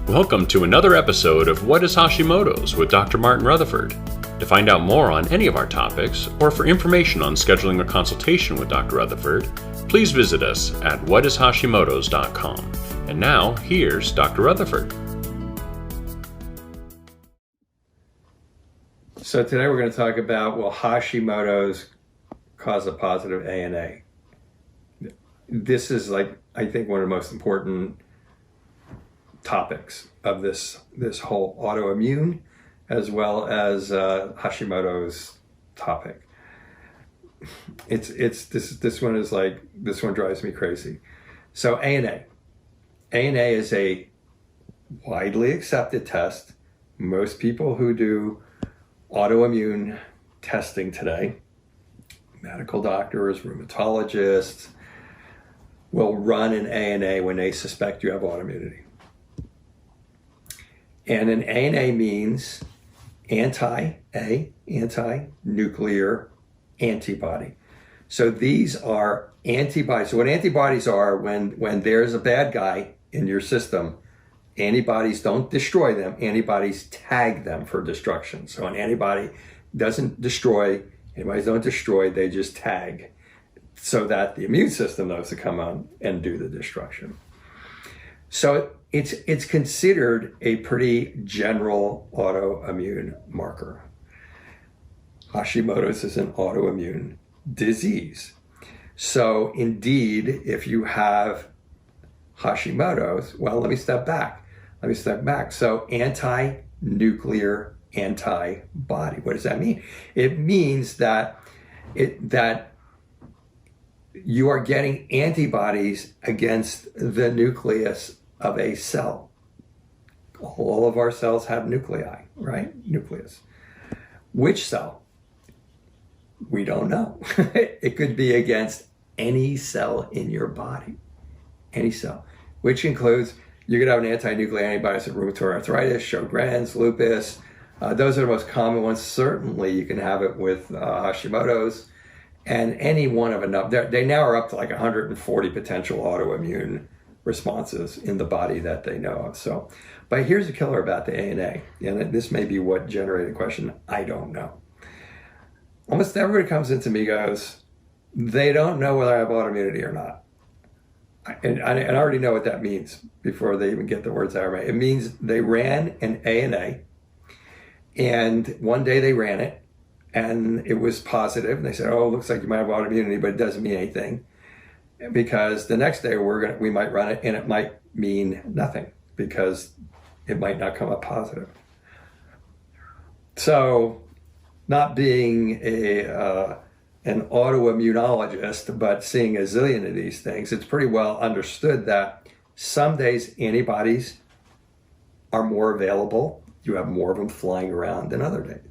Welcome to another episode of What is Hashimoto's with Dr. Martin Rutherford. To find out more on any of our topics, or for information on scheduling a consultation with Dr. Rutherford, please visit us at whatishashimotos.com. And now, here's Dr. Rutherford. So today we're going to talk about, will Hashimoto's cause a positive ANA? This is I think one of the most important topics of this whole autoimmune as well as Hashimoto's topic. This one drives me crazy. So ANA is a widely accepted test. Most people who do autoimmune testing today, medical doctors, rheumatologists, will run an ANA when they suspect you have autoimmunity. And an ANA means anti-nuclear antibody. So these are antibodies. So what antibodies are, when there's a bad guy in your system, antibodies don't destroy them, antibodies tag them for destruction. So an antibody doesn't destroy, antibodies don't destroy, they just tag so that the immune system knows to come on and do the destruction. So it's considered a pretty general autoimmune marker. Hashimoto's is an autoimmune disease. So indeed, if you have Hashimoto's, well, let me step back. So anti-nuclear antibody, what does that mean? It means that you are getting antibodies against the nucleus of a cell. All of our cells have nuclei, right? Nucleus. Which cell? We don't know. It could be against any cell in your body. Any cell. Which includes, you could have an anti-nuclear antibody for rheumatoid arthritis, Sjogren's, lupus. Those are the most common ones. Certainly you can have it with Hashimoto's. And any one of enough, they now are up to 140 potential autoimmune responses in the body that they know of. So, but here's the killer about the ANA, and this may be what generated the question, I don't know. Almost everybody comes into me goes, they don't know whether I have autoimmunity or not. And I already know what that means before they even get the words out of my mouth. It means they ran an ANA, and one day they ran it, and it was positive, and they said, oh, it looks like you might have autoimmunity, but it doesn't mean anything. Because the next day we might run it, and it might mean nothing because it might not come up positive. So, not being an autoimmunologist, but seeing a zillion of these things, it's pretty well understood that some days antibodies are more available. You have more of them flying around than other days.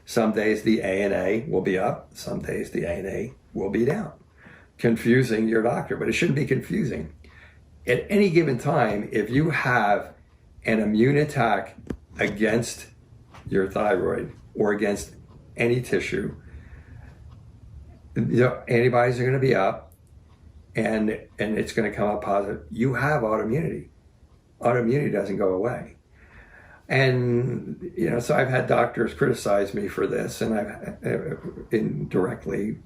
Some days the ANA will be up, some days the ANA will be down. Confusing your doctor, but it shouldn't be confusing. At any given time, if you have an immune attack against your thyroid or against any tissue, antibodies are going to be up and it's going to come up positive. You have autoimmunity. Autoimmunity doesn't go away. And, so I've had doctors criticize me for this, and I've indirectly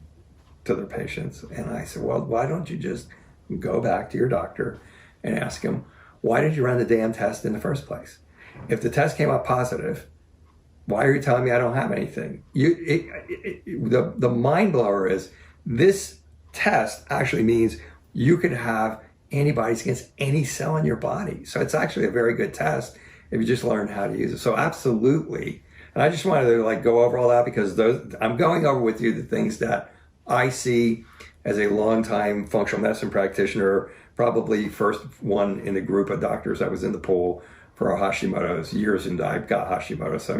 to their patients. And I said, well, why don't you just go back to your doctor and ask him, why did you run the damn test in the first place? If the test came up positive, why are you telling me I don't have anything? The mind blower is this test actually means you could have antibodies against any cell in your body. So it's actually a very good test if you just learn how to use it. So absolutely. And I just wanted to go over all that because I'm going over with you the things that I see as a longtime functional medicine practitioner, probably first one in a group of doctors that was in the pool for Hashimoto's years, and I've got Hashimoto. So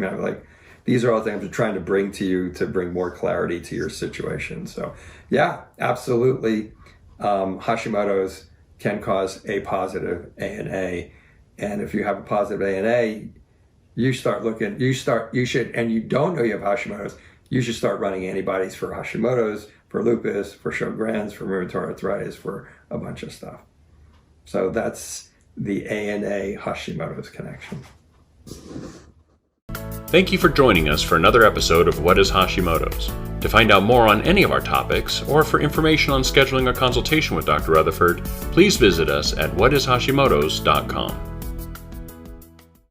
these are all things I'm trying to bring to you to bring more clarity to your situation. So yeah, absolutely. Hashimoto's can cause a positive ANA. And if you have a positive ANA, you should, and you don't know you have Hashimoto's, you should start running antibodies for Hashimoto's, for lupus, for Sjogren's, for rheumatoid arthritis, for a bunch of stuff. So that's the ANA Hashimoto's connection. Thank you for joining us for another episode of What is Hashimoto's? To find out more on any of our topics, or for information on scheduling a consultation with Dr. Rutherford, please visit us at whatishashimotos.com.